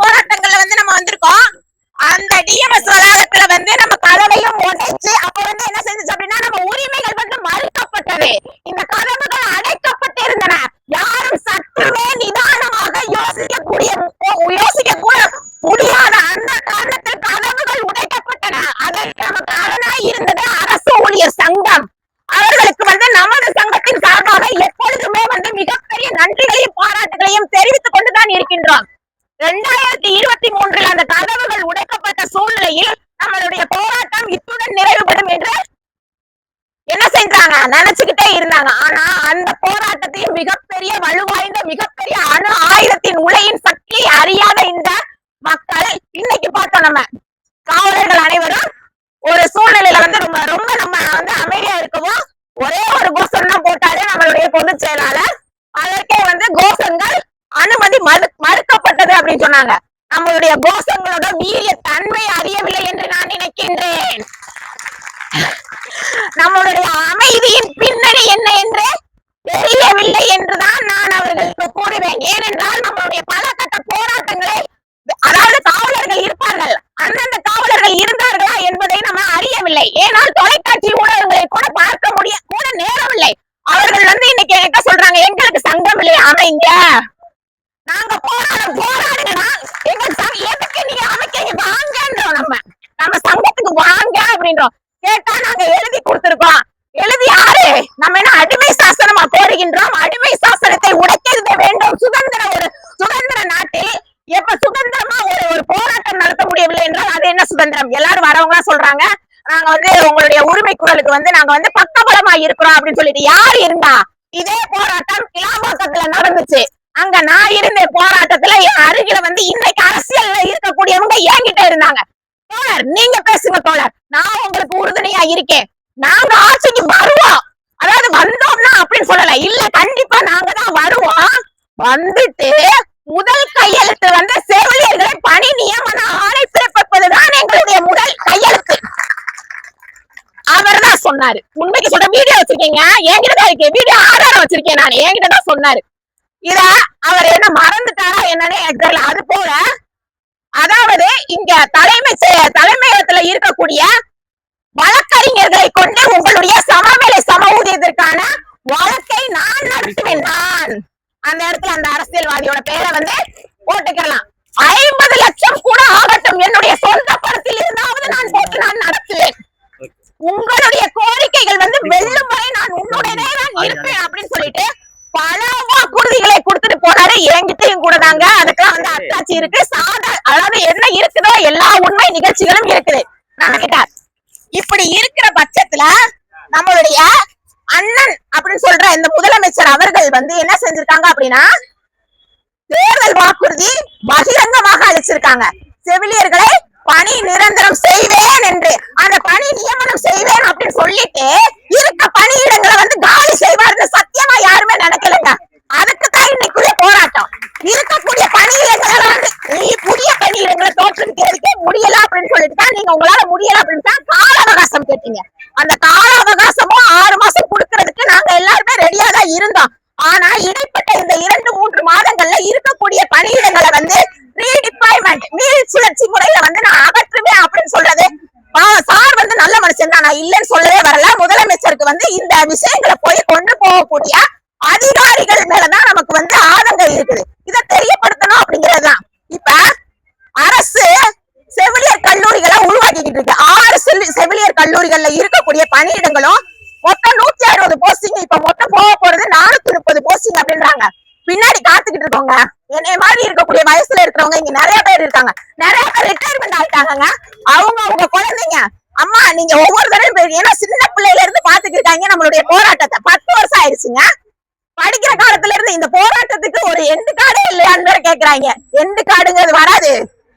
போராட்டங்கள்ல வந்து நம்ம வந்திருக்கோம். அந்த டிஎம்எஸ் வளாகத்துல வந்து நம்ம கதவையும் உடைச்சு அப்ப வந்து என்ன செஞ்சுச்சு அப்படின்னா நம்ம உரிமைகள் வந்து மறுக்கப்பட்டது. இந்த கதவுகள் அடைக்கப்பட்டு இருந்தன. யாரும் சற்றுமே நிதானமாக யோசிக்க கூட முடியாத அந்த காரணத்தில் கதவுகள் உடைக்கப்பட்டன. அதற்கு நமக்கு அரணாய் இருந்தது அரசு ஊழியர் சங்கம். அவர்களுக்கு வந்து நமது சங்கத்தின் சார்பாக எப்பொழுதுமே வந்து மிகப்பெரிய நன்றிகளையும் பாராட்டுகளையும் தெரிவித்துக் கொண்டுதான் இருக்கின்றோம். 2023 அந்த கதவுகள் உடைக்கப்பட்ட சூழ்நிலையில் நம்மளுடைய போராட்டம் இத்துடன் நிறைவுபடும் என்று என்ன செஞ்சாங்க நினைச்சுக்கிட்டே இருந்தாங்க. ஆனா அந்த போராட்டத்தையும் மிகப்பெரிய வலுவாய்ந்த மிகப்பெரிய அணு ஆயுதத்தின் உலையின் சக்தியை அறியாத இந்த மக்கள் இன்னைக்கு பார்த்தோம். நம்ம காவலர்கள் அனைவரும் ஒரு சூழ்நிலையில வந்து ரொம்ப ரொம்ப நம்ம வந்து அமைதியா இருக்கவும் ஒரே ஒரு கோஷம் தான் போட்டாலே நம்மளுடைய பொதுச் செயலாளர் அதற்கே வந்து கோஷங்கள் அனுமதி மறுக்கப்பட்டது அப்படின்னு சொன்னாங்க. நம்மளுடைய கோஷங்களோட வீரிய தன்மை அறியவில்லை என்று நான் நினைக்கின்றேன். நம்மளுடைய அமைதியின் பின்னணி என்ன என்று தெரியவில்லை என்றுதான் நான் அவர்களுக்கு கூறுவேன். ஏனென்றால் நம்மளுடைய பல கட்ட போராட்டங்களை அதாவது காவலர்கள் இருப்பார்கள், அந்தந்த காவலர்கள் இருந்தார்களா என்பதை நம்ம அறியவில்லை. ஏனால் தொலைக்காட்சி ஊடகங்களை கூட பார்க்க முடிய கூட நேரமில்லை. அவர்கள் வந்து இன்னைக்கு என்ன சொல்றாங்க, எங்களுக்கு சங்கம் இல்லை அமைங்க, நாங்க போராடுங்கன்னா எங்க எதுக்கு நீங்க அமைக்க வாங்கன்றோம். நம்ம சங்கத்துக்கு வாங்க அப்படின்றோம். கேட்டா நாங்க எழுதி கொடுத்திருக்கோம். எழுதி யாரு நம்ம என்ன அடிமை சாசனமா போடுகின்றோம்? அடிமை சாசனத்தை உடைக்க வேண்டும். சுதந்திர நாட்டில் எப்ப சுதந்திரமா ஒரு போராட்டம் நடத்த முடியவில்லை என்றால் அது என்ன சுதந்திரம்? எல்லாரும் வரவங்க சொல்றாங்க நாங்க வந்து உங்களுடைய உரிமை குரலுக்கு வந்து நாங்க வந்து பக்கபலமா இருக்கிறோம் அப்படின்னு சொல்லிட்டு. யார் இருந்தா? இதே போராட்டம் கிளாம்பாக்கத்துல நடந்துச்சு. அங்க நான் இருந்த போராட்டத்துல என் அருகில வந்து இன்னைக்கு அரசியல்ல இருக்கக்கூடியவங்க என்கிட்ட இருந்தாங்க. தோழர் நீங்க பேசுங்க தோழர், நான் உங்களுக்கு உறுதுணையா இருக்கேன். நாங்க ஆட்சிக்கு வருவோம், அதாவது வந்தோம்னா அப்படின்னு சொல்லல, இல்ல கண்டிப்பா நாங்க தான் வருவோம். வந்துட்டு முதல் கையெழுத்து வந்து செவிலியர்களை பணி நியமன ஆணை பிறப்பிப்பதுதான் எங்களுடைய முதல் கையெழுத்து. அவர் தான் சொன்னாரு. உண்மைக்கு சொல்ற வீடியோ வச்சிருக்கீங்க, என்கிட்ட இருக்கு வீடியோ ஆதாரம் வச்சிருக்கேன். நான் என்கிட்ட தான் சொன்னாரு. இத அவர் என்ன மறந்துட்டாரா என்னன்னு எனக்கு தெரியல. அது போல அதாவது இங்க தலைமையகத்துல இருக்கக்கூடிய வழக்கறிஞர்களை கொண்டு உங்களுடைய சமவேளை சம ஊதியத்திற்கான வழக்கை நான் நடத்துவேன். நான் அந்த இடத்துல அந்த அரசியல்வாதியோட பேரை வந்து போட்டுக்கலாம். 50 லட்சம் கூட ஆகட்டும், என்னுடைய சொந்த பணத்தில் இருந்தாவது நான் போட்டு நான் நடத்துவேன். உங்களுடைய கோரிக்கைகள் வந்து வெல்லும் வரை நான் உன்னுடனே நான் இருப்பேன் அப்படின்னு சொல்லிட்டு பல வாக்குறுதிகளை கொடுத்துட்டு போனாரு. என்கிட்டயும் கூட தாங்க அதுக்கெல்லாம் வந்து அத்தாட்சி இருக்கு. அதாவது என்ன இருக்குதோ எல்லா உண்மை நிகழ்ச்சிகளும் இருக்குது. இப்படி இருக்கிற பட்சத்துல நம்மளுடைய அண்ணன் அப்படின்னு சொல்ற இந்த முதலமைச்சர் அவர்கள் வந்து என்ன செஞ்சிருக்காங்க அப்படின்னா தேர்தல் வாக்குறுதி பகிரங்கமாக அளிச்சிருக்காங்க. செவிலியர்களை பணி நிரந்தரம் செய்வேன் என்று, அந்த பணி நியமனம் செய்வேன் அப்படின்னு சொல்லிட்டு இருக்க கேட்டீங்க. அந்த கால அவகாசமும் 6 மாசம் கொடுக்கறதுக்கு நாங்க எல்லாருமே ரெடியா தான் இருந்தோம். ஆனா இடைப்பட்ட இந்த 2-3 மாதங்கள்ல இருக்கக்கூடிய பணியிடங்களை வந்து ரீடிப்ளாய்மெண்ட் மீள் சுழற்சி முறையில வந்து நான் அகற்றுவேன் அப்படின்னு சொல்றது சார் வந்து நல்ல மனுஷன் தான், நான் இல்லைன்னு சொல்லவே வரல. முதலமைச்சருக்கு வந்து இந்த விஷயங்களை போய் கொண்டு போகக்கூடிய அதிகாரிகள் மேலதான் நமக்கு வந்து ஆதங்கம் இருக்குது. இதை தெரியப்படுத்தணும் அப்படிங்கறதுதான். இப்ப அரசு செவிலியர் கல்லூரிகளை உருவாக்கிட்டு இருக்கு. 6 செவிலியர் கல்லூரிகள்ல இருக்கக்கூடிய பணியிடங்களும் மொத்தம் 160 போஸ்டிங். இப்ப மொத்தம் போக போறது 430 போஸ்டிங் அப்படின்றாங்க. பின்னாடி காத்துக்கிட்டு இருக்கவங்க என்னைய மாதிரி இருக்கக்கூடிய வயசுல இருக்கிறவங்க இங்க நிறைய பேர் இருக்காங்க. நிறைய பேர் ரிட்டையர்மெண்ட் ஆயிட்டாங்க. அவங்க குழந்தைங்க அம்மா நீங்க ஒவ்வொரு தடவை ஏன்னா சின்ன பிள்ளையில இருந்து பாத்துக்கிட்டு இருக்காங்க நம்மளுடைய போராட்டத்தை. 10 வருஷம் ஆயிடுச்சுங்க. படிக்கிற காலத்துல இருந்து இந்த போராட்டத்துக்கு ஒரு எண்டு கார்டே இல்லையான்னு கேக்குறாங்க. எண்டு கார்டுங்கிறது வராது.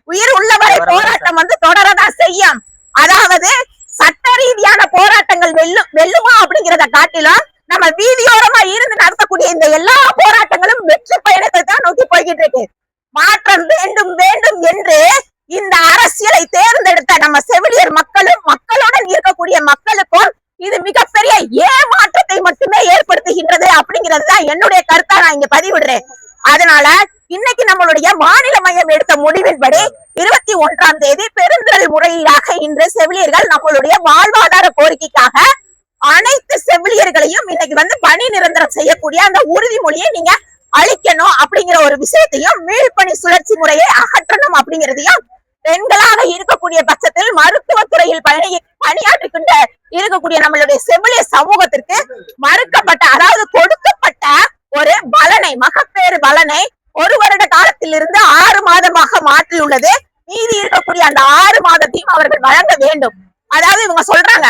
உயிர் உள்ளவரை போராட்டம் வந்து தொடரதான் செய்யும். அதாவது சட்ட ரீதியான போராட்டங்கள் வெல்லுமா அப்படிங்கிறத காட்டிலும் நம்ம வீதியோரமா இருந்து நடத்தக்கூடிய இந்த எல்லா போராட்டங்களும் வெற்றி பயணத்தை தான் நோக்கி போய்கிட்டு இருக்கு. மாற்றம் வேண்டும் வேண்டும் என்று இந்த அரசியலை தேர்ந்தெடுத்த நம்ம செவிலியர் மக்களும் மக்களுடன் இருக்கக்கூடிய மக்களுக்கும் இது மிகப்பெரிய ஏமாற்றத்தை மட்டுமே ஏற்படுத்துகின்றது அப்படிங்கிறது தான் என்னுடைய கருத்தா நான் இங்க பதிவிடுறேன். அதனால இன்னைக்கு நம்மளுடைய மாநில மையம் எடுத்த முடிவின்படி 21ஆம் தேதி பெருந்திரள் முறையாக இன்று செவிலியர்கள் நம்மளுடைய வாழ்வாதார கோரிக்கைக்காக அனைத்து செவிலியர்களையும் இன்னைக்கு வந்து பணி நிரந்தரம் செய்யக்கூடிய அந்த உறுதிமொழியை நீங்க அளிக்கணும் அப்படிங்கிற ஒரு விஷயத்தையும் மீள்பணி சுழற்சி முறையை அகற்றணும் அப்படிங்கிறதையும் பெண்களாக இருக்கக்கூடிய பட்சத்தில் மருத்துவத்துறையில் பணியாற்றிக்கொண்ட இருக்கக்கூடிய நம்மளுடைய செவிலியர் சமூகத்திற்கு மறுக்கப்பட்ட அதாவது கொடுக்கப்பட்ட ஒரு பலனை மகப்பேறு பலனை 1 வருட காலத்தில் இருந்து 6 மாதமாக மாற்றியுள்ளது. மீதி இருக்கக்கூடிய அந்த 6 மாதத்தையும் அவர்கள் வழங்க வேண்டும். அதாவது இவங்க சொல்றாங்க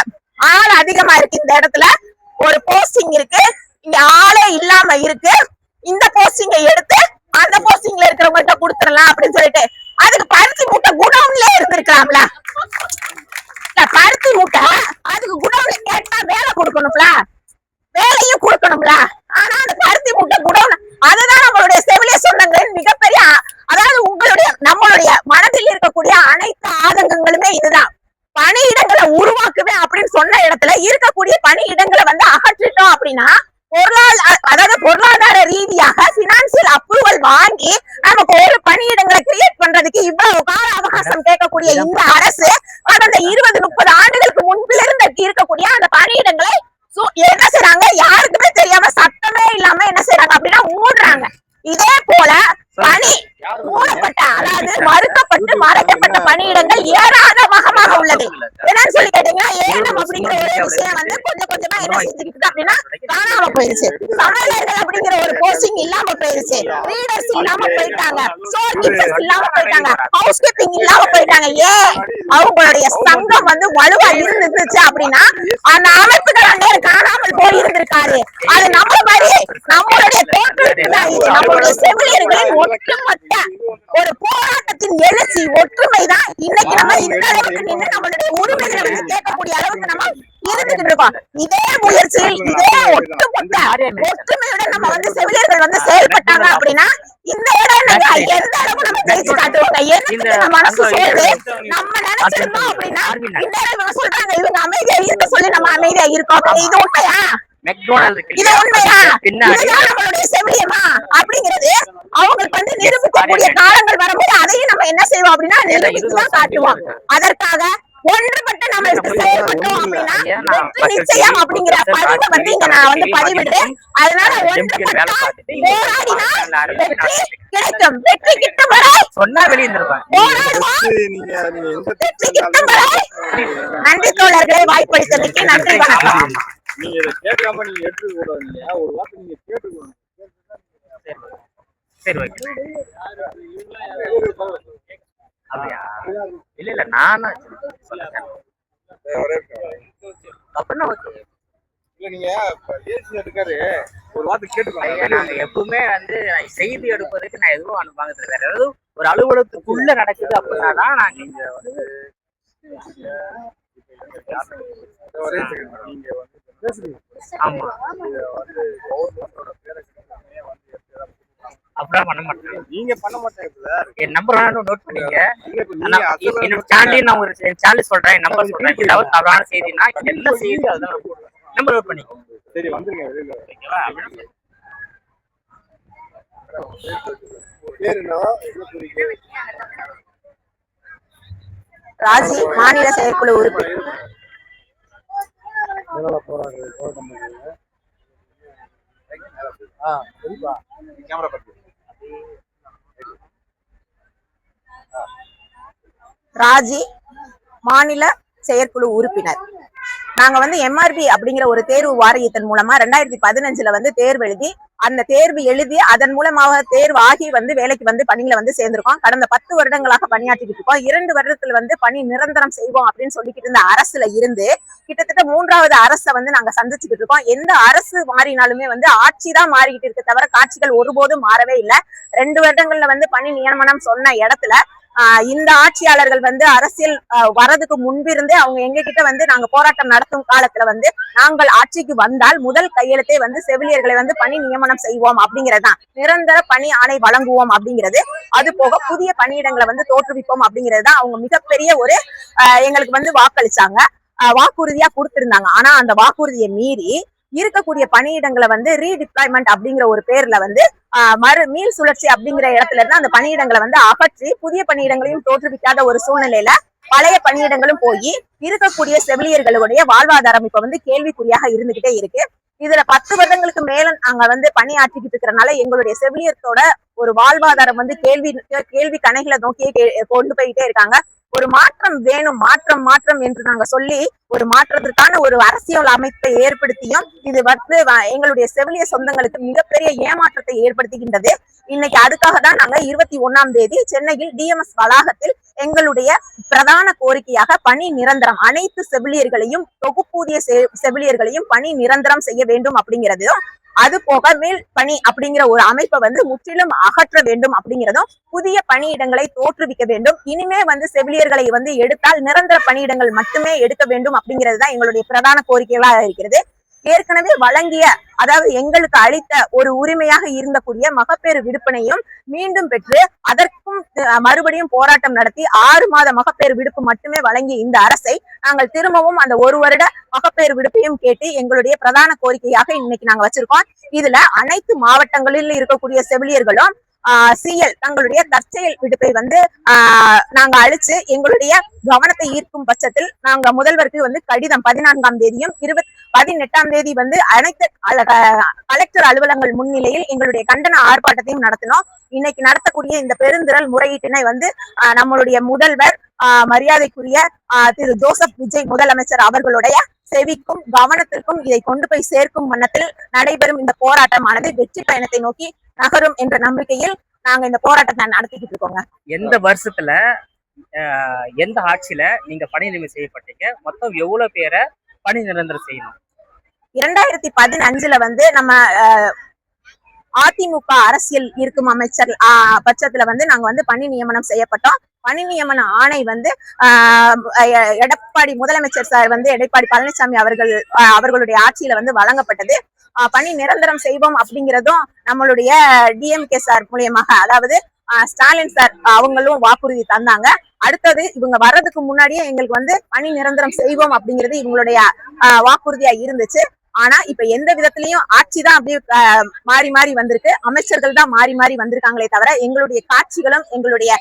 ஆள் அதிகமா இருக்கு, இந்த இடத்துல ஒரு போஸ்டிங் இருக்கு, இங்க ஆளே இல்லாம இருக்கு, இந்த போஸ்டிங்கை எடுத்து அந்த போஸ்டிங்ல இருக்கிறவங்கள்ட்ட கொடுத்துடலாம் அப்படின்னு சொல்லிட்டு அதுக்கு பருத்தி மூட்டை குடவுன்ல இருந்திருக்கலாம்ல. பருத்தி மூட்டை அதுக்கு குடவுன்ல கேட்டா வேலை கொடுக்கணும்ல, வேலையும் கொடுக்கணும்ல. ஆனா அந்த பருத்தி மூட்டை குடவுன் அதுதான் நம்மளுடைய செவிலியர் சொந்தங்களின் மிகப்பெரிய அதாவது நம்மளுடைய மனதில் இருக்கக்கூடிய அனைத்து ஆதங்கங்களுமே இதுதான். பணியிடங்களை உருவாக்குவேன் அப்படின்னு சொன்ன இடத்துல இருக்கக்கூடிய பணியிடங்களை வந்து அகற்றிட்டோம் அப்படின்னா பொருளாதார ரீதியாக பினான்சியல் அப்ரூவல் வாங்கி நமக்கு ஒரு பணியிடங்களை கிரியேட் பண்றதுக்கு இவ்வளவு கால அவகாசம் கேட்கக்கூடிய இந்த அரசு கடந்த 20-30 ஆண்டுகளுக்கு முன்பிலிருந்து இருக்கக்கூடிய அந்த பணியிடங்களை என்ன செய்யறாங்க யாருக்குமே தெரியாம சட்டமே இல்லாம என்ன செய்யறாங்க அப்படின்னா மூடுறாங்க. இதே போல பணி மூடப்பட்ட அதாவது மறுக்கப்பட்டு மறைக்கப்பட்ட பணியிடங்கள் ஏராளமாக உள்ளது. என்னன்னு சொல்லி கேட்டீங்கன்னா ஏனம் அப்படிங்கிற ஒரு விஷயம் வந்து கொஞ்சம் கொஞ்சமா என்ன செஞ்சுக்கிட்டு அப்படின்னா காணாம போயிருச்சு. சமையலர்கள் அப்படிங்கிற ஒரு போஸ்டிங் இல்லாம போயிருச்சு. ரீடர்ஸ் இல்லாம போயிட்டாங்க, ஸ்டோர் கீப்பர்ஸ் இல்லாம போயிட்டாங்க, ஹவுஸ் கீப்பிங் இல்லாம போயிட்டாங்க. ஏன் அவங்களுடைய சங்கம் வந்து வலுவா இருந்துச்சு அப்படின்னா அந்த அமைப்புகள் அந்நேரம் காணாமல் போயிருந்திருக்காரு. அது நம்ம மாதிரி நம்மளுடைய நம்மளுடைய செவிலியர்களின் ஒட்டுமொத்த ஒரு போராட்டத்தின் எழுச்சி ஒற்றுமைதான் இன்னைக்கு நம்ம இந்த அளவுக்கு நின்று நம்மளுடைய உரிமைகளை வந்து கேட்கக்கூடிய அளவுக்கு நம்ம இருந்துட்டு இருக்கோம். இதே முயற்சியில் இதே ஒட்டுமொத்த ஒற்றுமையுடன் நம்ம வந்து செவிலியர்கள் வந்து செயல்பட்டாங்க அப்படின்னா இந்த இடம் எந்த அளவுக்கு நம்ம ஜெயிச்சு காட்டுவாங்க. என்ன மனசு சொல்லுது நம்ம நினைச்சிருந்தோம் அப்படின்னா இந்த இடம் சொல்றாங்க இவங்க அமைதியா இருக்க சொல்லி நம்ம அமைதியா இருக்கோம். இது உண்மையா? இது உண்மையா? இதுதான் நம்மளுடைய செவிலியமா அப்படிங்கிறது அவங்களுக்கு வந்து நிரூபிக்கக்கூடிய காலங்கள் வரும்போது அதையும் நம்ம என்ன செய்வோம் அப்படின்னா நிரூபித்துதான் காட்டுவோம். அதற்காக ஒன்றுபட்டு நம்ம செயல்பட்டோம் அப்படின்னா நிச்சயம் அப்படிங்கிற பதிவை வந்து இங்க நான் வந்து பதிவிடுறேன். அதனால ஒன்றுபட்டா போராடினா வெற்றி கிடைக்கும். வெற்றி கிட்டும் வரை போராடுவோம், வெற்றி கிட்டும் வரை. நன்றி தோழர்களை, வாய்ப்பளித்தமைக்கு நன்றி, வணக்கம். நீங்க இதை கேட்காம நீங்க எடுத்துக்க கூடாது. ஒரு வார்த்தை நீங்க கேட்டுக்கணும். இல்ல நானா நீங்க எடுக்காரு ஒரு வார்த்தை கேட்டுக்கோங்க. நாங்க எப்பவுமே வந்து செய்தி எடுப்பதற்கு நான் எதுவும் அனுப்பாங்க. வேற ஏதாவது ஒரு அலுவலகத்துக்குள்ள நடக்குது அப்படின்னா தான் நாங்க இங்க வந்து ஆமா அப்படி அப்படிலாம் பண்ண மாட்டேன். நீங்க பண்ண மாட்டேங்க சார். என் நம்பர் வேணா நோட் பண்ணிக்க. நீங்க அசல் என்னோட சேனலையும் நான் ஒரு சேனல் சொல்றேன், என் நம்பர் சொல்றேன். ஏதாவது தவறான செய்தினா எல்லா செய்தி அதுதான் நம்பர் நோட் பண்ணிக்கோ. சரி வந்துருங்க வெளியில. ஓகேவா? பேர் என்ன? ராஜி மாநில செயற்குழு உறுப்பினர். கேமரா பத்தி ராஜி மாநில செயற்குழு உறுப்பினர். நாங்க வந்து எம்ஆர்பி அப்படிங்கிற ஒரு தேர்வு வாரியத்தின் மூலமா 2015 வந்து தேர்வு எழுதி, அந்த தேர்வு எழுதி அதன் மூலமாக தேர்வு ஆகி வந்து வேலைக்கு வந்து பணியில வந்து சேர்ந்திருக்கோம். கடந்த 10 வருடங்களாக பணியாற்றிட்டு இருக்கோம். 2 வருடத்துல வந்து பணி நிரந்தரம் செய்வோம் அப்படின்னு சொல்லிக்கிட்டு இருந்த அரசுல இருந்து கிட்டத்தட்ட 3வது அரசை வந்து நாங்க சந்திச்சுக்கிட்டு இருக்கோம். எந்த அரசு மாறினாலுமே வந்து ஆட்சி தான் மாறிக்கிட்டு இருக்க தவிர காட்சிகள் ஒருபோதும் மாறவே இல்லை. 2 வருடங்கள்ல வந்து பணி நியமனம் சொன்ன இடத்துல இந்த ஆட்சியாளர்கள் வந்து அரசியல் வரதுக்கு முன்பிருந்தே அவங்க எங்க கிட்ட வந்து நாங்க போராட்டம் நடத்தும் காலத்துல வந்து நாங்கள் ஆட்சிக்கு வந்தால் முதல் கையெழுத்தே வந்து செவிலியர்களை வந்து பணி நியமனம் செய்வோம் அப்படிங்கறதுதான். நிரந்தர பணி ஆணை வழங்குவோம் அப்படிங்கிறது. அது போக புதிய பணியிடங்களை வந்து தோற்றுவிப்போம் அப்படிங்கிறது தான் அவங்க மிகப்பெரிய ஒரு எங்களுக்கு வந்து வாக்களிச்சாங்க, வாக்குறுதியா கொடுத்திருந்தாங்க. ஆனா அந்த வாக்குறுதியை மீறி இருக்கக்கூடிய பணியிடங்களை வந்து ரீடிப்ளாய்மெண்ட் அப்படிங்கிற ஒரு பேர்ல வந்து மீள் சுழற்சி அப்படிங்கிற இடத்துல இருந்து அந்த பணியிடங்களை வந்து அகற்றி புதிய பணியிடங்களையும் தோற்றுவிக்காத ஒரு சூழ்நிலையில பழைய பணியிடங்களும் போய் இருக்கக்கூடிய செவிலியர்களுடைய வாழ்வாதாரம் இப்ப வந்து கேள்விக்குறியாக இருந்துகிட்டே இருக்கு. இதுல 10 வருடங்களுக்கு மேல நாங்க வந்து பணியாற்றிக்கிட்டு இருக்கிறனால எங்களுடைய செவிலியத்தோட ஒரு வாழ்வாதாரம் வந்து கேள்வி கணைகளை நோக்கியே கொண்டு போயிட்டே இருக்காங்க. ஒரு மாற்றம் வேணும், மாற்றம் என்று நாங்க சொல்லி ஒரு மாற்றத்திற்கான ஒரு அரசியல் அமைப்பை ஏற்படுத்தியும் இது வந்து எங்களுடைய செவிலிய சொந்தங்களுக்கு மிகப்பெரிய ஏமாற்றத்தை ஏற்படுத்துகின்றது. இன்னைக்கு அதுக்காக தான் நாங்க 21ஆம் தேதி சென்னையில் டிஎம்எஸ் வளாகத்தில் எங்களுடைய பிரதான கோரிக்கையாக பணி நிரந்தரம், அனைத்து செவிலியர்களையும் தொகுப்பூதிய செவிலியர்களையும் பணி நிரந்தரம் செய்ய வேண்டும் அப்படிங்கிறதும், அது போக மேல் பணி அப்படிங்கிற ஒரு அமைப்பை வந்து முற்றிலும் அகற்ற வேண்டும் அப்படிங்கிறதும், புதிய பணியிடங்களை தோற்றுவிக்க வேண்டும். இனிமே வந்து செவிலியர்களை வந்து எடுத்தால் நிரந்தர பணியிடங்கள் மட்டுமே எடுக்க வேண்டும் அப்படிங்கிறது தான் எங்களுடைய பிரதான கோரிக்கைகளாக இருக்கிறது. ஏற்கனவே வழங்கிய, அதாவது எங்களுக்கு அளித்த ஒரு உரிமையாக இருந்தக்கூடிய மகப்பேறு விடுப்பினையும் மீண்டும் பெற்று அதற்கும் மறுபடியும் போராட்டம் நடத்தி 6 மாத மகப்பேறு விடுப்பு மட்டுமே வழங்கிய இந்த அரசை நாங்கள் திரும்பவும் அந்த 1 வருட மகப்பேறு விடுப்பையும் கேட்டு எங்களுடைய பிரதான கோரிக்கையாக இன்னைக்கு நாங்க வச்சிருக்கோம். இதுல அனைத்து மாவட்டங்களில் இருக்கக்கூடிய செவிலியர்களும் சிஎல் தங்களுடைய தற்செயல் விடுப்பை வந்து நாங்க அழிச்சு எங்களுடைய கவனத்தை ஈர்க்கும் பட்சத்தில் நாங்க முதல்வருக்கு வந்து கடிதம் 14ஆம் தேதியும் 18ஆம் தேதி வந்து அனைத்து கலெக்டர் அலுவலகங்கள் முன்னிலையில் எங்களுடைய கண்டன ஆர்ப்பாட்டத்தையும் நடத்தினோம். இன்னைக்கு நடத்தக்கூடிய இந்த பெருந்திரள் முறையீட்டினை வந்து நம்மளுடைய முதல்வர் மரியாதைக்குரிய திரு ஜோசப் விஜய் முதலமைச்சர் அவர்களுடைய செவிக்கும் கவனத்திற்கும் இதை கொண்டு போய் சேர்க்கும் வண்ணத்தில் நடைபெறும் இந்த போராட்டமானது வெற்றி பயணத்தை நோக்கி நகரும் என்ற நம்பிக்கையில் நாங்க இந்த போராட்டத்தை நடத்திக்கிட்டு இருக்கோங்க. எந்த வருஷத்துல எந்த ஆட்சியில நீங்க பணி நியமனம் செய்யப்பட்டீங்க? மொத்தம் எவ்வளவு பேரை பணி நிரந்தரம் செய்யணும்? 2015 வந்து நம்ம அதிமுக அரசியல் இருக்கும் அமைச்சர் பட்சத்துல வந்து நாங்க வந்து பணி நியமனம் செய்யப்பட்டோம். பணி நியமன ஆணை வந்து முதலமைச்சர் சார் வந்து எடப்பாடி பழனிசாமி அவர்களுடைய ஆட்சியில வந்து வழங்கப்பட்டது. பணி நிரந்தரம் செய்வோம் அப்படிங்கிறதும் நம்மளுடைய டிஎம்கே சார் மூலியமாக, அதாவது ஸ்டாலின் சார் அவங்களும் வாக்குறுதி தந்தாங்க. அடுத்தது இவங்க வர்றதுக்கு முன்னாடியே எங்களுக்கு வந்து பணி நிரந்தரம் செய்வோம் அப்படிங்கிறது இவங்களுடைய வாக்குறுதியா இருந்துச்சு. ஆனா இப்ப எந்த விதத்திலயும் ஆட்சிதான் அப்படியே மாறி மாறி வந்திருக்கு, அமைச்சர்கள் தான் மாறி மாறி வந்திருக்காங்களே தவிர எங்களுடைய காட்சிகளும் எங்களுடைய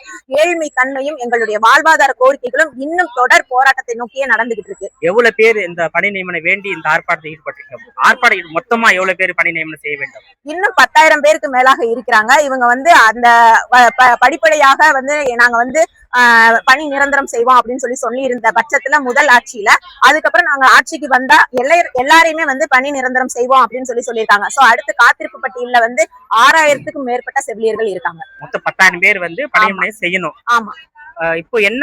ஏழ்மை தன்மையும் எங்களுடைய வாழ்வாதார கோரிக்கைகளும் இன்னும் தொடர் போராட்டத்தை நோக்கியே நடந்துகிட்டு இருக்கு. எவ்வளவு பேர் இந்த பணி நியமனம் வேண்டி இந்த ஆர்ப்பாட்டத்தில் ஈடுபட்டிருக்காங்க? ஆர்ப்பாட்டம் மொத்தமா எவ்வளவு பேர் பணி நியமனம் செய்ய வேண்டும்? இன்னும் 10,000 பேருக்கு மேலாக இருக்கிறாங்க. இவங்க வந்து அந்த படிப்படியாக வந்து நாங்க வந்து பணி நிரந்தரம் செய்வோம் அப்படின்னு சொல்லி இருந்த பட்சத்துல முதல் ஆட்சியில, அதுக்கப்புறம் நாங்க ஆட்சிக்கு வந்தா எல்லாரையுமே வந்து பணி நிரந்தரம் செய்வோம் அப்படின்னு சொல்லியிருக்காங்க. சோ அடுத்து காத்திருப்பு பட்டியல வந்து 6000க்கும் மேற்பட்ட செவிலியர்கள் இருக்காங்க. மொத்தம் 10,000 பேர் வந்து பணி நியமனம் செய்யணும். ஆமா. இப்போ என்ன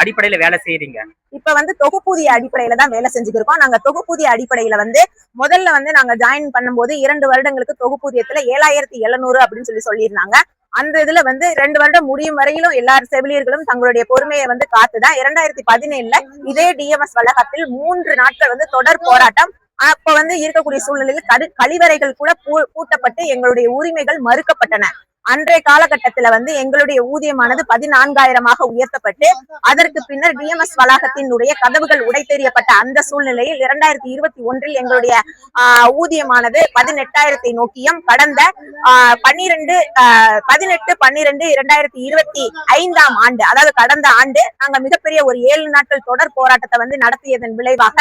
அடிப்படையில வேலை செய்யறீங்க? இப்ப வந்து தொகுப்பூதிய அடிப்படையில தான் வேலை செஞ்சுட்டு இருக்கோம். நாங்க தொகுப்பூதிய அடிப்படையில வந்து முதல்ல வந்து நாங்க ஜாயின் பண்ணும்போது 2 வருடங்களுக்கு தொகுப்பூதியத்துல 7,700 அப்படின்னு சொல்லியிருந்தாங்க. அந்த இதுல வந்து 2 வருடம் முடியும் வரையிலும் எல்லாரும் செவிலியர்களும் தங்களுடைய பொறுமையை வந்து காத்துதான் 2017 இதே டிஎம்எஸ் வளாகத்தில் 3 நாட்கள் வந்து தொடர் போராட்டம். அப்ப வந்து இருக்கக்கூடிய சூழ்நிலையில் கழிவறைகள் கூட பூட்டப்பட்டு எங்களுடைய உரிமைகள் மறுக்கப்பட்டன. அன்றைய காலகட்டத்துல வந்து எங்களுடைய ஊதியமானது 14,000 உயர்த்தப்பட்டு அதற்கு பின்னர் டிஎம்எஸ் வளாகத்தினுடைய கதவுகள் உடைத்தெறியப்பட்ட அந்த சூழ்நிலையில் 2021 எங்களுடைய ஊதியமானது 18,000 நோக்கியும் கடந்த 18/12/2025 ஆண்டு, அதாவது கடந்த ஆண்டு நாங்க மிகப்பெரிய ஒரு 7 நாட்கள் தொடர் போராட்டத்தை வந்து நடத்தியதன் விளைவாக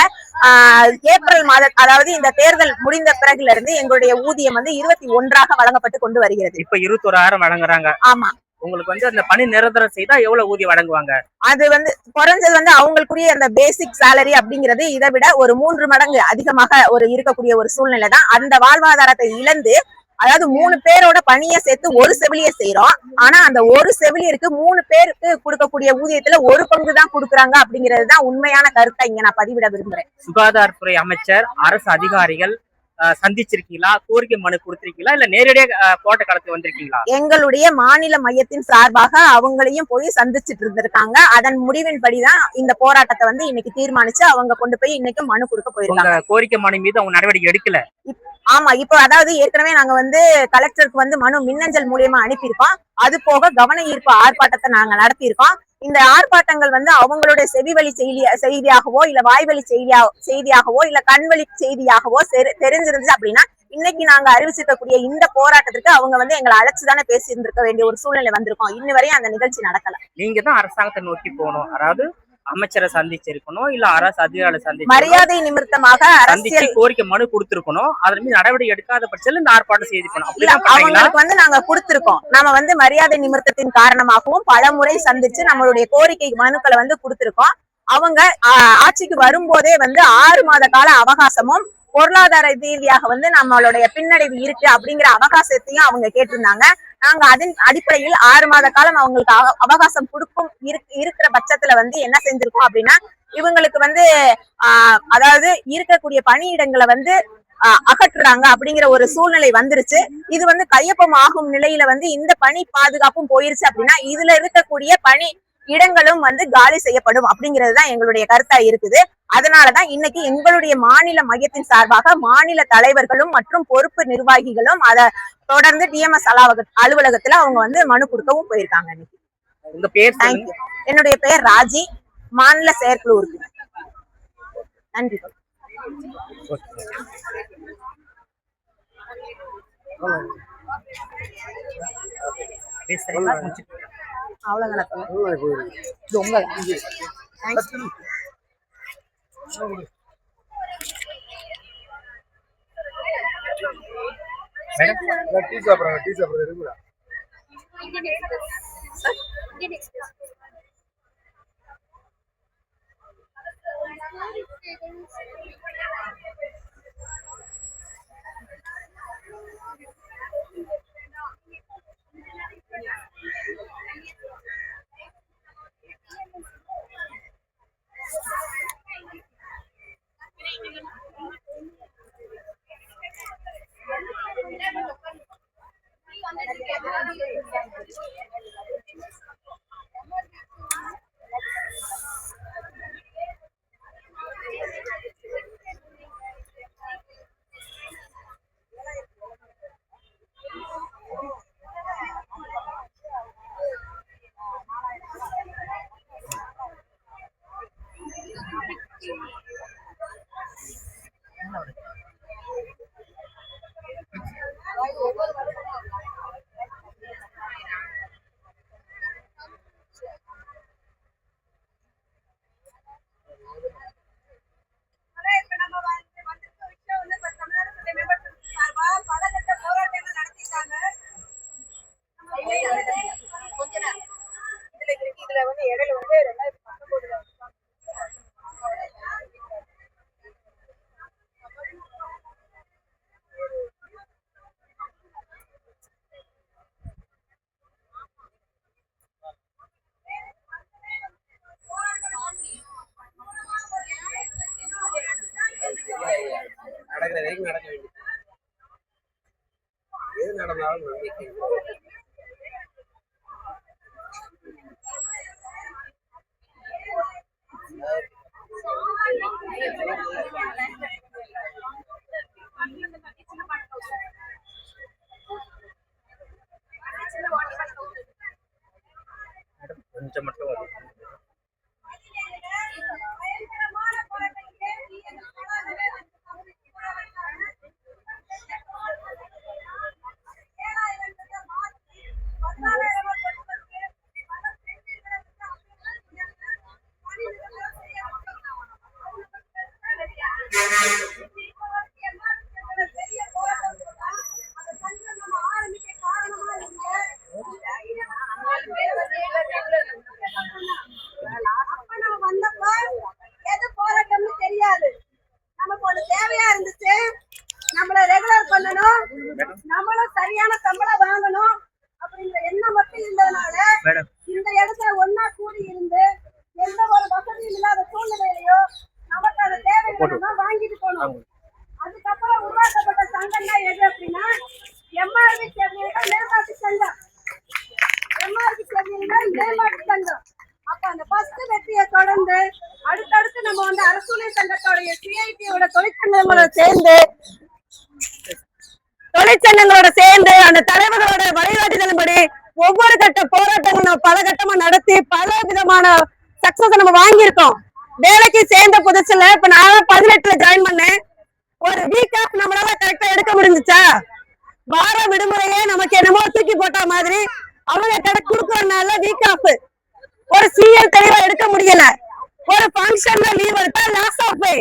ஏப்ரல் மாத, அதாவது இந்த தேர்தல் முடிந்த பிறகுல இருந்து எங்களுடைய ஊதியம் வந்து 21 வழங்கப்பட்டு கொண்டு வருகிறது. இப்ப 21,000 வழங்குறாங்க. ஆமா. உங்களுக்கு வந்து அந்த பணி நிரந்தரம் செய்தா எவ்வளவு ஊதியம் வழங்குவாங்க? அது வந்து குறைஞ்சது வந்து அவங்களுக்குரிய அந்த பேசிக் சேலரி அப்படிங்கிறது இதை விட ஒரு 3 மடங்கு அதிகமாக இருக்கக்கூடிய ஒரு சூழ்நிலை தான். அந்த வாழ்வாதாரத்தை இழந்து, அதாவது 3 பேரோட பணியை சேர்த்து ஒரு செவிலிய செய்யறோம். ஆனா அந்த ஒரு செவிலியருக்கு 3 பேருக்கு கொடுக்கக்கூடிய ஊதியத்துல ஒரு பங்கு தான் கொடுக்குறாங்க அப்படிங்கிறது தான் உண்மையான கருத்தை இங்க நான் பதிவிட விரும்புறேன். சுகாதாரத்துறை அமைச்சர், அரசு அதிகாரிகள் சந்திச்சிருக்கீங்களா? கோரிக்கை மனு கொடுத்திருக்கீங்களா? இல்ல நேரடியாக போராட்ட களத்துக்கு வந்திருக்கீங்களா? எங்களுடைய மாநில மையத்தின் சார்பாக அவங்களையும் போய் சந்திச்சுட்டு இருந்திருக்காங்க. அதன் முடிவின்படிதான் இந்த போராட்டத்தை வந்து இன்னைக்கு தீர்மானிச்சு அவங்க கொண்டு போய் இன்னைக்கு மனு கொடுக்க போயிருக்காங்க. கோரிக்கை மனு மீது அவங்க நடவடிக்கை எடுக்கல. ஆமா, இப்போ அதாவது ஏற்கனவே நாங்க வந்து கலெக்டருக்கு வந்து மனு மின்னஞ்சல் மூலியமா அனுப்பியிருக்கோம். அது போக கவன ஈர்ப்பு ஆர்ப்பாட்டத்தை நாங்க நடத்தியிருக்கோம். இந்த ஆர்ப்பாட்டங்கள் வந்து அவங்களுடைய செவிவழி செய்தியாகவோ இல்ல வாய்வழி செய்தியாகவோ இல்ல கண்வழி செய்தியாகவோ தெரிஞ்சிருந்துச்சு அப்படின்னா இன்னைக்கு நாங்க அறிவிச்சிருக்கக்கூடிய இந்த போராட்டத்திற்கு அவங்க வந்து எங்களை அழைச்சுதானே பேசி இருந்திருக்க வேண்டிய ஒரு சூழ்நிலை வந்திருக்கோம். இன்ன வரையும் அந்த நிகழ்ச்சி நடக்கல. நீங்க தான் அரசாங்கத்தை நோக்கி போகணும். அதாவது அமைச்சரை சந்திச்சிருக்கணும், இல்ல அரசு அதிகாரிகளை சந்திச்சு மரியாதை நிமித்தமாக அரசியல் கோரிக்கை மனு கொடுத்திருக்கணும். அதன் மீது நடவடிக்கை எடுக்காத பட்சத்தில் இந்த ஆர்ப்பாட்டம் செய்திருக்கணும். அவங்களுக்கு வந்து நாங்க கொடுத்திருக்கோம். நம்ம வந்து மரியாதை நிமித்தத்தின் காரணமாகவும் பலமுறை சந்திச்சு நம்மளுடைய கோரிக்கை மனுக்களை வந்து கொடுத்திருக்கோம். அவங்க ஆட்சிக்கு வரும்போதே வந்து 6 மாத கால அவகாசமும் பொருளாதார ரீதியாக வந்து நம்மளுடைய பின்னடைவு இருக்கு அப்படிங்கிற அவகாசத்தையும் அவங்க கேட்டிருந்தாங்க. நாங்க அதன் அடிப்படையில் 6 மாத காலம் அவங்களுக்கு அவகாசம் கொடுக்கும் இருக்கிற பட்சத்துல வந்து என்ன செஞ்சிருக்கோம் அப்படின்னா இவங்களுக்கு வந்து அதாவது இருக்கக்கூடிய பணியிடங்களை வந்து அகற்றுறாங்க அப்படிங்கிற ஒரு சூழ்நிலை வந்துருச்சு. இது வந்து கையொப்பம் ஆகும் நிலையில வந்து இந்த பணி பாதுகாப்பும் போயிருச்சு அப்படின்னா இதுல இருக்கக்கூடிய பணி இடங்களும் வந்து காலி செய்யப்படும் அப்படிங்கிறதுதான் எங்களுடைய கருத்தா இருக்குது. அதனாலதான் இன்னைக்கு எங்களுடைய மாநில மையத்தின் சார்பாக மாநில தலைவர்களும் மற்றும் பொறுப்பு நிர்வாகிகளும் அதை தொடர்ந்து டிஎம்எஸ் அலுவலகத்துல அவங்க வந்து மனு கொடுக்கவும் போயிருக்காங்க. என்னுடைய பெயர் ராஜி, மாநில செயற்குழு உறுப்பினர். நன்றி. நடக்கிற வரைக்கும் நடக்க வேண்டியது. எது நடந்தாலும் நம்பிக்கை. கொஞ்சம் மட்டும் அது. தெரியாது, நமக்கு ஒரு தேவையா இருந்துச்சு, நம்மள ரெகுலர் பண்ணணும், நம்மளும் சரியான சம்பளம் வாங்கணும் அப்படிங்கிற எண்ணம் மட்டும் இருந்ததுனால இந்த இடத்துல ஒன்னா கூடி இருந்து எந்த ஒரு வசதியும் இல்லாத சூழ்நிலையிலையோ நமக்கான தேவைகளை வாங்கிட்டு போனோம். அதுக்கப்புறம் உருவாக்கப்பட்ட சங்கம் தான் எது அப்படின்னா எம்ஆர்பி செவிலியர்கள் மேம்பாட்டு சங்கம். எம்ஆர்பி செவிலியர்கள் மேம்பாட்டு சங்கம். அப்ப அந்த ஃபர்ஸ்ட் வெற்றியை தொடர்ந்து அடுத்தடுத்து நம்ம வந்து அரசூலை சங்கத்தோடைய சிஐடியோட தொழிற்சங்கங்களோட சேர்ந்து அந்த தலைவர்களோட வழிகாட்டுதலின்படி ஒவ்வொரு கட்ட போராட்டங்களும் நம்ம பல கட்டமா நடத்தி பல விதமான சக்சஸ் நம்ம வாங்கியிருக்கோம். வேலைக்கு சேர்ந்த புதுசுல இப்ப நான் 18ல ஜாயின் பண்ணேன். ஒரு வீக் ஆஃப் நம்மளால கரெக்டா எடுக்க முடிஞ்சுச்சா? வார விடுமுறையே நமக்கு என்னமோ தூக்கி போட்ட மாதிரி அவங்க கரெக்ட் கொடுக்கறதுனால வீக் ஆஃப் ஒரு சிஎல் தெளிவா எடுக்க முடியல. ஒரு ஃபங்க்ஷன்ல லீவ் எடுத்தா லாஸ் ஆஃப் பே.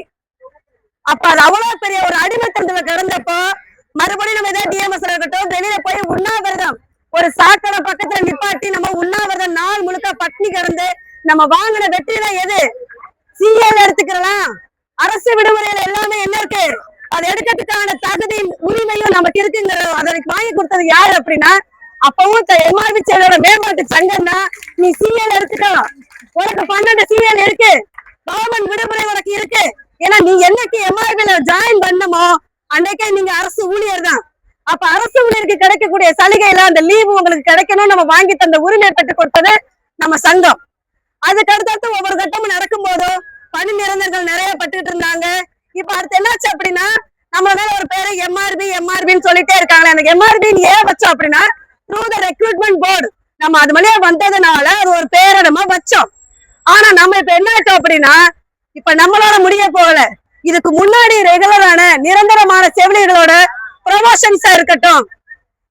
அப்ப அது அவ்வளவு பெரிய ஒரு அடிமைத்தனத்துல கிடந்தப்போ மறுபடியும் நம்ம ஏதாவது டிஎம்எஸ் இருக்கட்டும் வெளியில போய் உண்ணாவிரதம் ஒரு சாக்கடை பக்கத்துல நிப்பாட்டி நம்ம உண்ணாவிரதம் நாள் முழுக்க பட்னி கிடந்து நம்ம வாங்கின வெற்றி தான் எது? சிஎல் எடுத்துக்கலாம். அரசு விடுமுறையில எல்லாமே என்ன இருக்கு? அதை எடுக்கிறதுக்கான தகுதி உரிமையும் நமக்கு இருக்குங்கிற அதற்கு வாங்கி கொடுத்தது யாரு அப்படின்னா அப்பவும் எம்ஆர்பி செயலோட மேம்பாட்டு சங்கம் தான். நீ சிஎல் எடுத்துக்கலாம், உனக்கு 12 சிஎல் இருக்கு, கவர்மெண்ட் விடுமுறை உனக்கு இருக்கு. ஏன்னா நீ என்னைக்கு எம்ஆர்பில ஜாயின் பண்ணமோ அன்னைக்கே நீங்க அரசு ஊழியர் தான். அப்ப அரசு ஊழியருக்கு கிடைக்கக்கூடிய சலுகையில அந்த லீவு உங்களுக்கு கிடைக்கணும் நம்ம வாங்கி தந்த உரிமை பெற்று கொடுத்தது நம்ம சங்கம். அதுக்கு அடுத்தடுத்து ஒவ்வொரு கட்டமும் நடக்கும் போதும் பணி நிரந்தரங்கள் நிறைய பட்டுக்கிட்டு இருந்தாங்க. இப்ப அடுத்து என்னாச்சு அப்படின்னா நம்ம மேல ஒரு பேரு எம்ஆர்பின்னு சொல்லிட்டே இருக்காங்களே. அந்த எம்ஆர்பி ஏன் வச்சோம் அப்படின்னா த்ரூ த ரெக்ரூட்மெண்ட் போர்டு நம்ம அது வழியா வந்ததுனால அது ஒரு பேரை நம்ம வச்சோம். ஆனா நம்ம இப்ப என்ன ஆச்சோம் அப்படின்னா இப்ப நம்மளால முடிய போகல. இதுக்கு முன்னாடி ரெகுலரான நிரந்தரமான செவிலியர்களோட ப்ரொமோஷன்ஸா இருக்கட்டும்,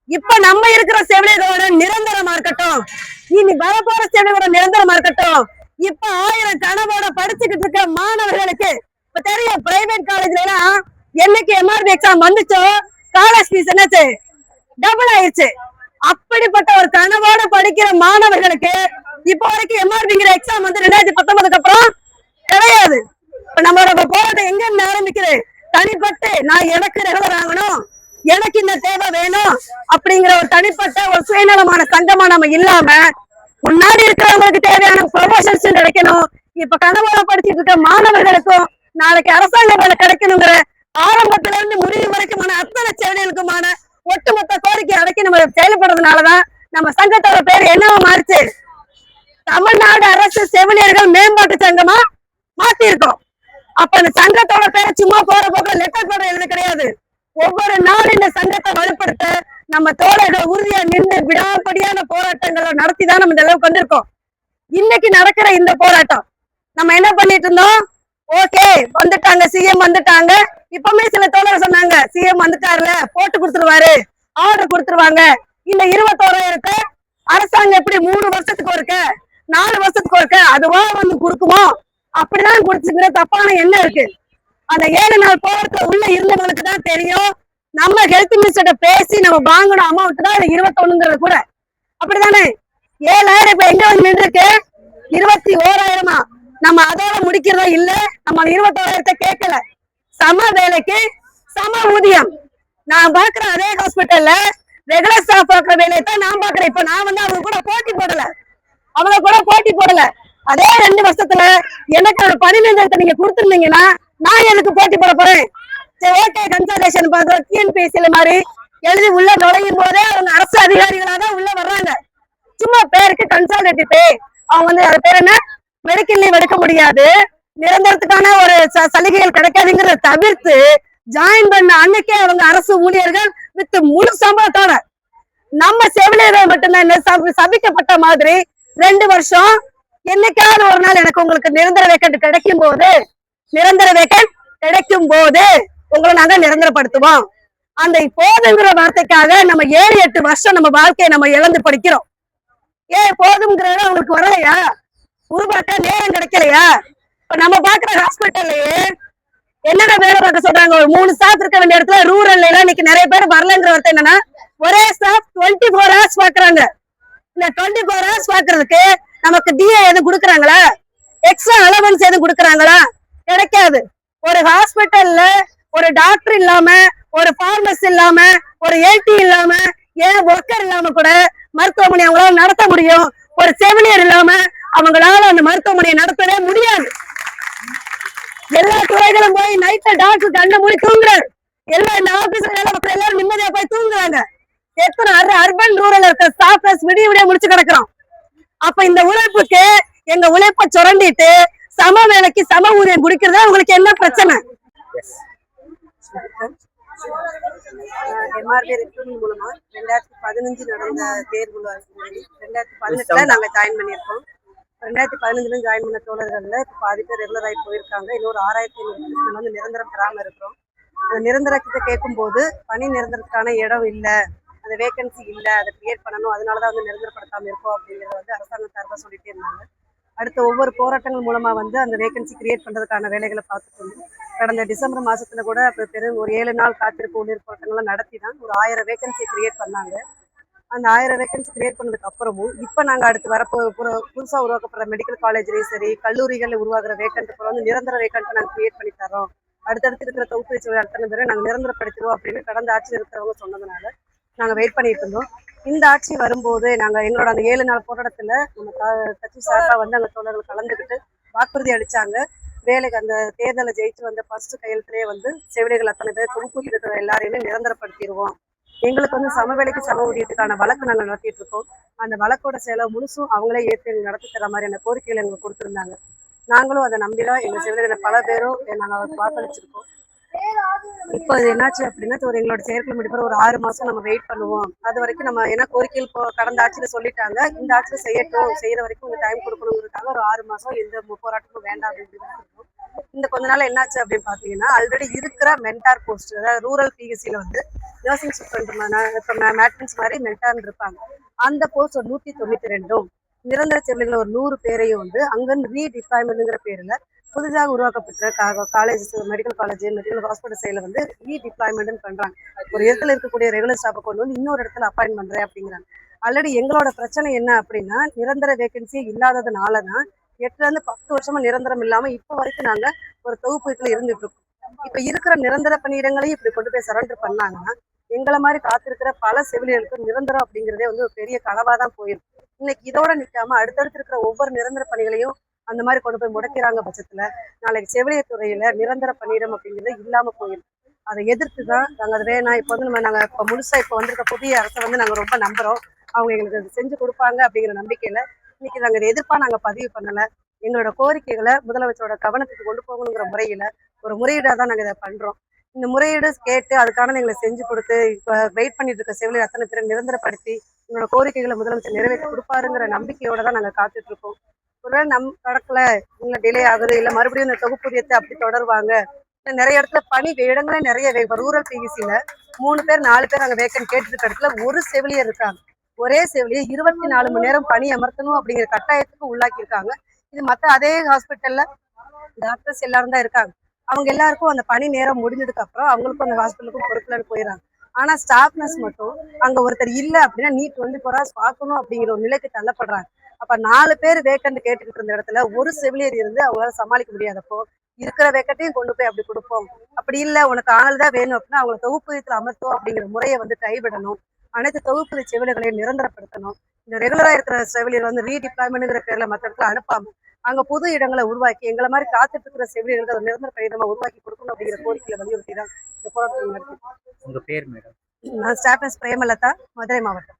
இப்ப நம்ம இருக்கிற செவிலியர்களோட நிரந்தரமா இருக்கட்டும், இனி வரப்போற செவிலியரோட நிரந்தரமா இருக்கட்டும், இப்ப 1000 கனவோட படிச்சுக்கிட்டு இருக்க மாணவர்களுக்கு இப்ப தெரியும் பிரைவேட் காலேஜ்ல எல்லாம் என்னைக்கு எம்ஆர்பி எக்ஸாம் வந்துச்சோ காலேஜ் ஃபீஸ் என்னாச்சு? டபுள் ஆயிடுச்சு. அப்படிப்பட்ட ஒரு கனவோட படிக்கிற மாணவர்களுக்கு இப்ப வரைக்கும் எம்ஆர்பிங்கிற எக்ஸாம் வந்து 2019 அப்புறம் கிடையாது. இப்ப நம்மளோட போராட்டம் எங்க இருந்து ஆரம்பிக்குது? தனிப்பட்டு நான் எனக்கு ரெகுலர் ஆகணும், எனக்கு இந்த தேவை வேணும் அப்படிங்கிற ஒரு தனிப்பட்ட ஒரு சுயநலமான சங்கமா நம்ம இல்லாம முன்னாடி இருக்கிறவங்களுக்கு தேவையான ப்ரொமோஷன்ஸ் கிடைக்கணும். இப்ப கனவோட படிச்சுட்டு இருக்க மாணவர்களுக்கும் நாளைக்கு அரசாங்க வேலை கிடைக்கணுங்கிற ஆரம்பத்துல இருந்து முடிவு வரைக்குமான அத்தனை சேவைகளுக்குமான ஒட்டுமொத்த கோரிக்கை அடக்கி நம்ம செயல்படுறதுனாலதான் நம்ம சங்கத்தோட பேர் என்னவா மாறிச்சு? தமிழ்நாடு அரசு செவிலியர்கள் மேம்பாட்டு சங்கமா மாத்தி இருக்கோம். அப்ப இந்த சங்கத்தோட பேரை சும்மா போற போக லெட்டர் போட எழுத கிடையாது. ஒவ்வொரு நாளும் இந்த சங்கத்தை வலுப்படுத்த நம்ம தோழர்கள் உறுதியா நின்று விடாப்படியான போராட்டங்களை நடத்திதான் நம்ம இந்த அளவுக்கு வந்திருக்கோம். இன்னைக்கு நடக்கிற இந்த போராட்டம் நம்ம என்ன பண்ணிட்டு இருந்தோம்? ஓகே வந்துட்டாங்க, சிஎம் வந்துட்டாங்க. இப்பவுமே சில தோழர் சொன்னாங்க சிஎம் வந்துட்டாருல போட்டு கொடுத்துருவாரு, ஆர்டர் கொடுத்துருவாங்க. இந்த 21,000 அரசாங்கம் எப்படி 3 வருஷத்துக்கு ஒருக்க 4 வருஷத்துக்கு ஒருக்க அதுவா வந்து கொடுக்குமோ அப்படிதான் கொடுத்துக்கிற தப்பான என்ன இருக்கு? அந்த 7 நாள் போராட்டத்துல உள்ள இருந்தவங்களுக்கு தான் தெரியும். நம்ம ஹெல்த் மினிஸ்டர்கிட்ட பேசி நம்ம வாங்கணும் அமௌண்ட் தான் 21ங்கிறது கூட அப்படித்தானே. 7,000 இப்ப எங்க வந்து நின்று இருக்கு? 21,000. நம்ம அதோட முடிக்கிறதா இல்ல, நம்ம 21,000 கேட்கல. சம வேலைக்கு சம ஊதியம். நான் பாக்குற அதே ஹாஸ்பிட்டல்ல ரெகுலர் ஸ்டாஃப் பாக்குற வேலையை தான் நான் பாக்குறேன். இப்ப நான் வந்து அவங்க கூட போட்டி போடல. அதே 2 வருஷத்துல எனக்கு ஒரு பணி நிரந்தரத்தை நீங்க கொடுத்துருந்தீங்கன்னா நான் எனக்கு போட்டி போட போறேன். சரி ஓகே கன்சல்டேஷன் பாக்குறோம் டிஎன்பிஎஸ்சில மாதிரி எழுதி உள்ள நுழையும் போதே அவங்க அரசு அதிகாரிகளா தான் உள்ள வர்றாங்க. சும்மா பேருக்கு கன்சல்டேட்டிவ் பே. அவங்க வந்து அது பேர் என்ன மெடிக்கல் லீவ் எடுக்க முடியாது, நிரந்தரத்துக்கான ஒரு சலுகைகள் கிடைக்காதுங்கிறத தவிர்த்து ஜாயின் பண்ண அன்னைக்கே அவங்க அரசு ஊழியர்கள் வித் முழு சம்பளத்தோட நம்ம செவிலியர்கள் மட்டும்தான் சபிக்கப்பட்ட மாதிரி 2 வருஷம் என்னைக்காவது ஒரு நாள் எனக்கு உங்களுக்கு நிரந்தர வேக்கண்ட் கிடைக்கும் போது உங்களை நாங்க நிரந்தரப்படுத்துவோம். அந்த போதுங்கிற வார்த்தைக்காக நம்ம 7-8 வருஷம் நம்ம வாழ்க்கையை நம்ம இழந்து படிக்கிறோம். ஏன் போதுங்கிறத அவங்களுக்கு வரலையா? உருவாக்க நேரம் கிடைக்கலையா? இப்ப நம்ம பாக்குற ஹாஸ்பிட்டல்லையே என்னென்ன வேலை பார்க்க சொல்றாங்க? ஒரு 3 ஸ்டாஃப் இருக்க வேண்டிய இடத்துல ரூரல்ல எல்லாம் இன்னைக்கு நிறைய பேர் வரலங்கிற வார்த்தை என்னன்னா, ஒரே ஸ்டாஃப் 24 hours பாக்குறாங்க. இந்த 24 hours பாக்குறதுக்கு நமக்கு டிஏ எதுவும் கொடுக்குறாங்களா? எக்ஸ்ட்ரா அலவன்ஸ் எதுவும் கொடுக்குறாங்களா? கிடைக்காது. ஒரு ஹாஸ்பிட்டல்ல ஒரு டாக்டர் இல்லாம, ஒரு பார்மசி இல்லாம, ஒரு எல்டி இல்லாம, ஏன் ஒர்க்கர் இல்லாம கூட மருத்துவமனை அவங்களால நடத்த முடியும். ஒரு செவிலியர் இல்லாம அவங்களால அந்த மருத்துவமனையை நடத்தவே முடியாது. எல்லா துறைகளும் போய் நைட்ல டாக்டர் கண்ண மூடி தூங்குறாரு. இந்த ஆபீஸ்ல வேலை பார்க்குற எல்லாரும் நிம்மதியா போய் தூங்குறாங்க. எத்தனை அர்பன் ரூரல் இருக்க ஸ்டாஃப் விடிய முடிச்சு கிடக்குறோம். அப்ப இந்த உழைப்புக்கு எங்க உழைப்பை சுரண்டிட்டு சம வேலைக்கு சம ஊதியம் குடிக்கிறதா உங்களுக்கு என்ன பிரச்சனை? எம்ஆர்பி ரெக்ரூட்மெண்ட் மூலமா 2015 நடந்த தேர்வுல 2018 நாங்க ஜாயின் பண்ணியிருக்கோம். 2015 ஜாயின் பண்ண தோழர்கள்ல இப்ப பாதி பேர் ரெகுலர் ஆகி போயிருக்காங்க. இன்னொரு 6500 வந்து நிரந்தரம் பெறாம இருக்கிறோம். அந்த நிரந்தரத்தை கேட்கும் போது பணி நிரந்தரத்துக்கான இடம் இல்ல, அந்த வேகன்சி இல்ல, அதை கிரியேட் பண்ணணும், அதனாலதான் வந்து நிரந்தரப்படுத்தாம இருக்கோம் அப்படிங்கறத வந்து அரசாங்க சார்பா சொல்லிட்டே இருந்தாங்க. அடுத்த ஒவ்வொரு போராட்டங்கள் மூலமா வந்து அந்த வேகன்சி கிரியேட் பண்றதுக்கான வேலைகளை பார்த்துட்டு கடந்த டிசம்பர் மாசத்துல கூட பெரும் ஒரு 7 நாள் காத்திருப்பு உள்ளிருப்பு போராட்டங்கள்லாம் நடத்தி தான் ஒரு 1000 வேகன்சி கிரியேட் பண்ணாங்க. அந்த 1000 வேகன்சி கிரியேட் பண்ணதுக்கு அப்புறமும் இப்ப நாங்க அடுத்து வரப்போ புதுசா உருவாக்கப்படுற மெடிக்கல் காலேஜ்லயும் சரி, கல்லூரிகள்ல உருவாக்குற வேகன்ட் வந்து நிரந்தர வேகன்ட் நாங்க கிரியேட் பண்ணி தரோம், அடுத்தடுத்து இருக்கிற தொகுப்பு அத்தனை பேரை நாங்க நிரந்தரப்படுத்திடுவோம் அப்படின்னு கடந்த ஆட்சியில் இருக்கிறவங்க சொன்னதுனால நாங்க வெயிட் பண்ணிட்டு இருந்தோம். இந்த ஆட்சி வரும்போது நாங்க எங்களோட அந்த 7 நாள் போராட்டத்துல நம்ம கட்சி சார்பா வந்து அந்த தோழர்கள் கலந்துக்கிட்டு வாக்குறுதி அளிச்சாங்க. வேலைக்கு அந்த தேர்தலை ஜெயிச்சு வந்த ஃபர்ஸ்ட் கையெழுத்திலேயே வந்து செவிலியர்கள் அத்தனை பேர் தொகுப்பு இருக்கிற எல்லாரையுமே நிரந்தரப்படுத்திடுவோம், எங்களுக்கு வந்து சமவேலைக்கு சம ஊதியத்துக்கான வழக்கு நாங்கள் நடத்திட்டு இருக்கோம், அந்த வழக்கோட செலவு முழுசும் அவங்களே ஏற்று நடத்தி தர மாதிரியான கோரிக்கைகள் எங்களுக்கு கொடுத்துருந்தாங்க. நாங்களும் அதை நம்பிதான் எங்க செவிலியர்களை பல பேரும் நாங்கள் வாக்களிச்சிருக்கோம். இப்போ இது என்னாச்சு அப்படின்னா, ஒரு எங்களோட செயற்கை முடிப்பற ஒரு 6 மாசம் நம்ம வெயிட் பண்ணுவோம். அது வரைக்கும் நம்ம என்ன கோரிக்கைகள் கடந்த ஆட்சியில சொல்லிட்டாங்க, இந்த ஆட்சியில செய்யற வரைக்கும் உங்க டைம் கொடுக்கணுங்கிறதுக்காக ஒரு 6 மாசம் எந்த போராட்டமும் வேண்டாம் அப்படின்னு. இந்த கொஞ்ச நாள் என்னாச்சு அப்படின்னு பாத்தீங்கன்னா, ஆல்ரெடி இருக்கிற மென்டார் போஸ்ட், அதாவது ரூரல் பிஎஸ்சியில வந்து நர்சிங் சூப்பர் மேட்ரன்ஸ் மாதிரி மென்டார்னு இருப்பாங்க. அந்த போஸ்ட் ஒரு 192 நிரந்தர செவிலியர்கள் ஒரு 100 பேரையும் வந்து அங்கிருந்து ரீடிப்ளாய்மெண்ட்ங்கிற பேர்ல புதிதாக உருவாக்கப்பட்ட college, medical college, medical hospital சைட்ல வந்து ரீடிப்ளாய்மெண்ட் பண்றாங்க. ஒரு இடத்துல இருக்கக்கூடிய ரெகுலர் ஸ்டாஃபை கொண்டு வந்து இன்னொரு இடத்துல அப்பாயின்ட் பண்றேன் அப்படிங்கிறாங்க. ஆல்ரெடி எங்களோட பிரச்சனை என்ன அப்படின்னா, நிரந்தர வேகன்சி இல்லாததுனாலதான் 8ல இருந்து 10 வருஷமா நிரந்தரம் இல்லாம இப்ப வரைக்கும் நாங்க ஒரு தொகுப்புல இருந்துட்டு இருக்கோம். இப்ப இருக்கிற நிரந்தர பணியிடங்களையும் இப்படி கொண்டு போய் சரண்டர் பண்ணாங்கன்னா எங்களை மாதிரி காத்திருக்கிற பல செவிலியர்களுக்கு நிரந்தரம் அப்படிங்கிறதே வந்து ஒரு பெரிய கனவாதான் போயிருக்கும். இன்னைக்கு இதோட நிக்காம அடுத்தடுத்து இருக்கிற ஒவ்வொரு நிரந்தர பணிகளையும் அந்த மாதிரி கொண்டு போய் முடக்கிறாங்க பட்சத்துல நாளைக்கு செவிலியர் துறையில நிரந்தர பணியிடம் அப்படிங்கிறது இல்லாம போயிடும். அதை எதிர்த்துதான் நாங்க அது வேணாம், இப்ப வந்து நாங்க இப்ப முழுசா இப்ப வந்திருக்க புதிய அரசை வந்து நாங்க ரொம்ப நம்புறோம், அவங்க எங்களுக்கு அது செஞ்சு கொடுப்பாங்க அப்படிங்கிற நம்பிக்கையில இன்னைக்கு நாங்க இதை எதிர்ப்பா நாங்க பதிவு பண்ணல. எங்களோட கோரிக்கைகளை முதலமைச்சரோட கவனத்துக்கு கொண்டு போகணுங்கிற முறையில ஒரு முறையீடா தான் நாங்க இதை பண்றோம். இந்த முறையீடு கேட்டு அதுக்கான எங்களை செஞ்சு கொடுத்து இப்ப வெயிட் பண்ணிட்டு இருக்க செவிலியர் அத்தனை பேரை நிரந்தரப்படுத்தி எங்களோட கோரிக்கைகளை முதலமைச்சர் நிறைவேற்றி கொடுப்பாருங்கிற நம்பிக்கையோட தான் நாங்க காத்துட்டு இருக்கோம். ஒருவேளை நடக்கல, இல்ல டிலே ஆகுது, இல்ல மறுபடியும் இந்த தொகுப்பூதியத்தை அப்படி தொடருவாங்க, நிறைய இடத்துல பணி இடங்களே நிறைய ரூரல் பிஎஸ்சியில 3 பேர் 4 பேர் அங்க வேக்கன்ட் கேட்டு இடத்துல ஒரு செவிலியர் இருக்காங்க. ஒரே செவிலியர் 24 மணி நேரம் பணி அமர்த்தணும் அப்படிங்கிற கட்டாயத்துக்கு உள்ளாக்கி இருக்காங்க. இது மத்த அதே ஹாஸ்பிட்டல்ல டாக்டர்ஸ் எல்லாரும் தான் இருக்காங்க. அவங்க எல்லாருக்கும் அந்த பணி நேரம் முடிஞ்சதுக்கு அப்புறம் அவங்களுக்கும் அந்த ஹாஸ்பிட்டலுக்கும் பொறுப்புலன்னு போயிடறாங்க. ஆனா ஸ்டாஃப் நர்ஸ் மட்டும் அங்க ஒருத்தர் இல்ல அப்படின்னா நீ 24 hours பார்க்கணும் அப்படிங்கிற ஒரு நிலைக்கு தள்ளப்படுறாங்க. அப்ப 4 பேர் வேக்கண்ட் கேட்டுக்கிட்டு இருந்த இடத்துல ஒரு செவிலியர் இருந்து அவங்களால சமாளிக்க முடியாதப்போ இருக்கிற வேக்கண்ட்டையும் கொண்டு போய் அப்படி கொடுப்போம், அப்படி இல்ல உனக்கு ஆள் தான் வேணும் அப்படின்னா அவங்களை தொகுப்பூதியத்துல அமர்த்தும் அப்படிங்கிற முறையை வந்து கைவிடணும். அனைத்து தொகுப்பு செவிலியர்களையும் நிரந்தரப்படுத்தணும். இந்த ரெகுலரா இருக்கிற செவிலியர் வந்து ரீடிப்ளாய்மெண்ட்ங்கிற பேர்ல மற்ற இடத்துல அனுப்பாம அங்க புது இடங்களை உருவாக்கி எங்களை மாதிரி காத்துட்டு இருக்கிற செவிலியர்களுக்கு அதை நிரந்தர பணியிடமா உருவாக்கி கொடுக்கணும் அப்படிங்கிற கோரிக்கையை வலியுறுத்தி தான் இந்த போராட்டம் நடத்தி. உங்க பேர் மேடம்? நான் ஸ்டாஃப் நர்ஸ் பிரேமலதா, மதுரை மாவட்டம்.